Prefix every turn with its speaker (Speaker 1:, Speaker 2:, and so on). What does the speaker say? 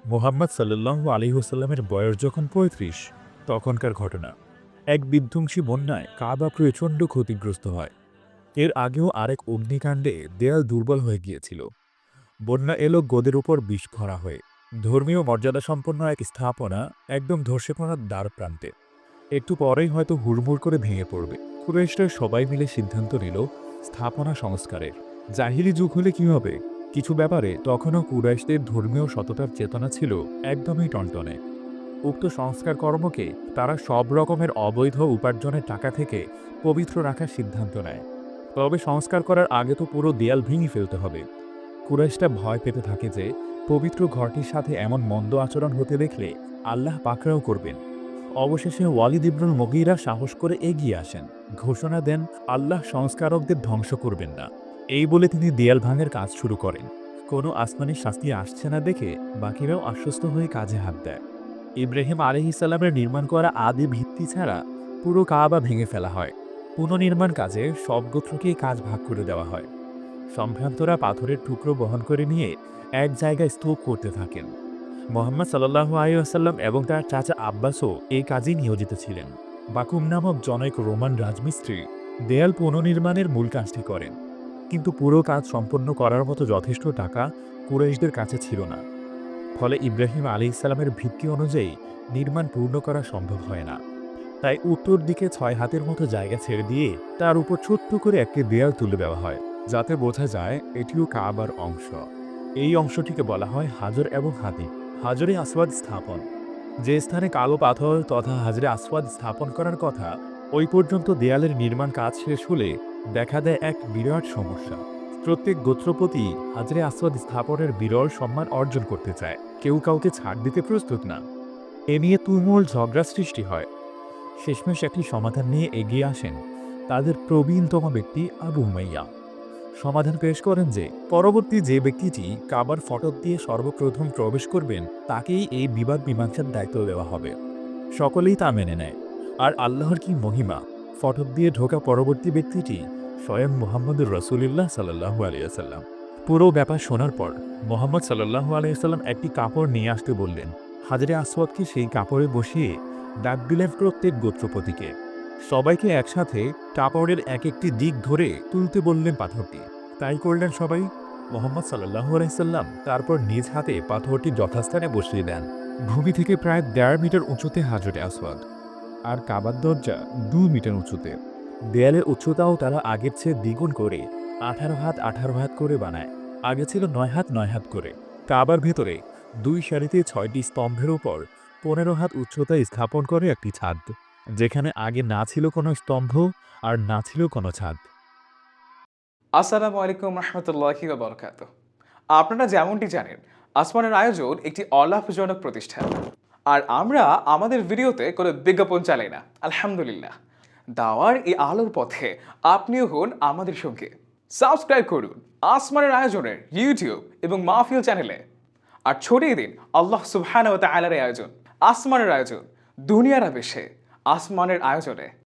Speaker 1: মুহাম্মদ সাল্লাল্লাহু আলাইহি ওয়াসাল্লামের বয়স যখন ৩৫, তখনকার ঘটনা। এক বিধ্বংসী বন্যায় কাবা প্রচণ্ড ক্ষতিগ্রস্ত হয়। এর আগেও আরেক অগ্নিকাণ্ডে দেয়াল দুর্বল হয়ে গিয়েছিল। বন্যা এলো গোদের উপর বিষ ভরা হয়ে। ধর্মীয় মর্যাদাসম্পন্ন এক স্থাপনা একদম ধসে পড়ার দ্বার প্রান্তে। একটু পরেই হয়তো হুড়মুড় করে ভেঙে পড়বে। কুরাইশরা সবাই মিলে সিদ্ধান্ত নিল স্থাপনা সংস্কারের। জাহিলি যুগ হলে কি হবে? কিছু ব্যাপারে তখনও কুরাইশদের ধর্মীয় সততার চেতনা ছিল একদমই টনটনে। উক্ত সংস্কার কর্মকে তারা সব রকমের অবৈধ উপার্জনের টাকা থেকে পবিত্র রাখার সিদ্ধান্ত নেয়। তবে সংস্কার করার আগে তো পুরো দেয়াল ভেঙে ফেলতে হবে। কুরাইশরা ভয় পেতে থাকে যে পবিত্র ঘরটির সাথে এমন মন্দ আচরণ হতে দেখলে আল্লাহ পাকড়াও করবেন। অবশেষে ওয়ালিদ ইবনুল মুগীরা সাহস করে এগিয়ে আসেন, ঘোষণা দেন আল্লাহ সংস্কারকদের ধ্বংস করবেন না। এই বলে তিনি দেয়াল ভাঙের কাজ শুরু করেন। কোনো আসমানি শাস্তি আসছে না দেখে বাকিরাও আশ্বস্ত হয়ে কাজে হাত দেয়। ইব্রাহিম আলাইহিসসালামের নির্মাণ করা আদি ভিত্তি ছাড়া পুরো কাবা ভেঙে ফেলা হয়। পুনর্নির্মাণ কাজে সব গোত্রকেই কাজ ভাগ করে দেওয়া হয়। সম্ভ্রান্তরা পাথরের টুকরো বহন করে নিয়ে এক জায়গায় স্তূপ করতে থাকেন। মোহাম্মদ সাল্লাল্লাহু আলাইহি ওয়াসাল্লাম এবং তার চাচা আব্বাসও এই কাজেই নিয়োজিত ছিলেন। বাকুম নামক জনৈক রোমান রাজমিস্ত্রি দেয়াল পুনর্নির্মাণের মূল কাজটি করেন। কিন্তু পুরো কাজ সম্পন্ন করার মতো যথেষ্ট টাকা কুরাইশদের কাছে ছিল না। ফলে ইব্রাহিম আলাইহিসসালামের ভিত্তি অনুযায়ী নির্মাণ পূর্ণ করা সম্ভব হয় না। তাই উত্তর দিকে ৬ হাতের মতো জায়গা ছেড়ে দিয়ে তার উপর ছোট্ট করে একটি দেয়াল তুলে দেওয়া হয়, যাতে বোঝা যায় এটিও কাবার অংশ। এই অংশটিকে বলা হয় হাজর এবং হাতিম, হাজরে আসওয়াদ স্থাপন। যে স্থানে কালো পাথর তথা হাজরে আসওয়াদ স্থাপন করার কথা, ওই পর্যন্ত দেয়ালের নির্মাণ কাজ শেষ হলে দেখা দেয় এক বিরাট সমস্যা। প্রত্যেক গোত্রপতি হাজরে আসওয়াদ স্থাপনের বিরল সম্মান অর্জন করতে চায়, কেউ কাউকে ছাড় দিতে প্রস্তুত না। এ নিয়ে তুমুল ঝগড়া সৃষ্টি হয়। শেষমেশ একটি সমাধান নিয়ে এগিয়ে আসেন তাদের প্রবীণতম ব্যক্তি আবু উমাইয়া। সমাধান পেশ করেন যে পরবর্তী যে ব্যক্তিটি কাবার ফটক দিয়ে সর্বপ্রথম প্রবেশ করবেন তাকেই এই বিবাদ মীমাংসার দায়িত্ব দেওয়া হবে। সকলেই তা মেনে নেয়। আর আল্লাহর কি মহিমা, ফটক দিয়ে ঢোকা পরবর্তী ব্যক্তিটি স্বয়ং মুহাম্মদুর রাসূলুল্লাহ সাল্লাল্লাহু আলাইহি ওয়াসাল্লাম। পুরো ব্যাপার শোনার পর মুহাম্মদ সাল্লাল্লাহু আলাইহি ওয়াসাল্লাম একটি কাপড় নিয়ে আসতে বললেন। হাজরে আসওয়াদকে সেই কাপড়ে বসিয়ে ডাক দিলেন প্রত্যেক গোত্রপতিকে। সবাইকে একসাথে কাপড়ের এক একটি দিক ধরে তুলতে বললেন পাথরটি। তাই করলেন সবাই। মুহাম্মদ সাল্লাল্লাহু আলাইহি ওয়াসাল্লাম তারপর নিজ হাতে পাথরটি যথাস্থানে বসিয়ে দেন। ভূমি থেকে প্রায় ১.৫ মিটার উঁচুতে হাজরে আসওয়াদ, আর কাবার দরজা ২ মিটার উঁচুতে। দেয়ালের উচ্চতাও তারা আগের চেয়ে দ্বিগুণ করে ১৮ হাত ১৮ হাত করে বানায়। আগে ছিল ৯ হাত ৯ হাত করে। কাবার ভেতরে ২ সারিতে ৬টি স্তম্ভের উপর ১৫ হাত উচ্চতায় স্থাপন করে একটি ছাদ, যেখানে আগে না ছিল কোনো স্তম্ভ আর না ছিল কোনো ছাদ।
Speaker 2: আসসালামু আলাইকুম রহমতুল্লাহি ওয়া বারাকাতুহু। আপনারা যেমনটি জানেন, আসমানের আয়োজন একটি অলাভজনক প্রতিষ্ঠান। আর আমরা আমাদের ভিডিওতে কোনো বিজ্ঞাপন চালাই না, আলহামদুলিল্লাহ। দাওয়ার এই আলোর পথে আপনিও হন আমাদের সঙ্গে। সাবস্ক্রাইব করুন আসমানের আয়োজনের ইউটিউব এবং মাহফিল চ্যানেলে। আর ছড়িয়ে দিন আল্লাহ সুবহানাহু ওয়া তাআলার আয়োজন, আসমানের আয়োজন, দুনিয়ার আবেশে আসমানের আয়োজনে।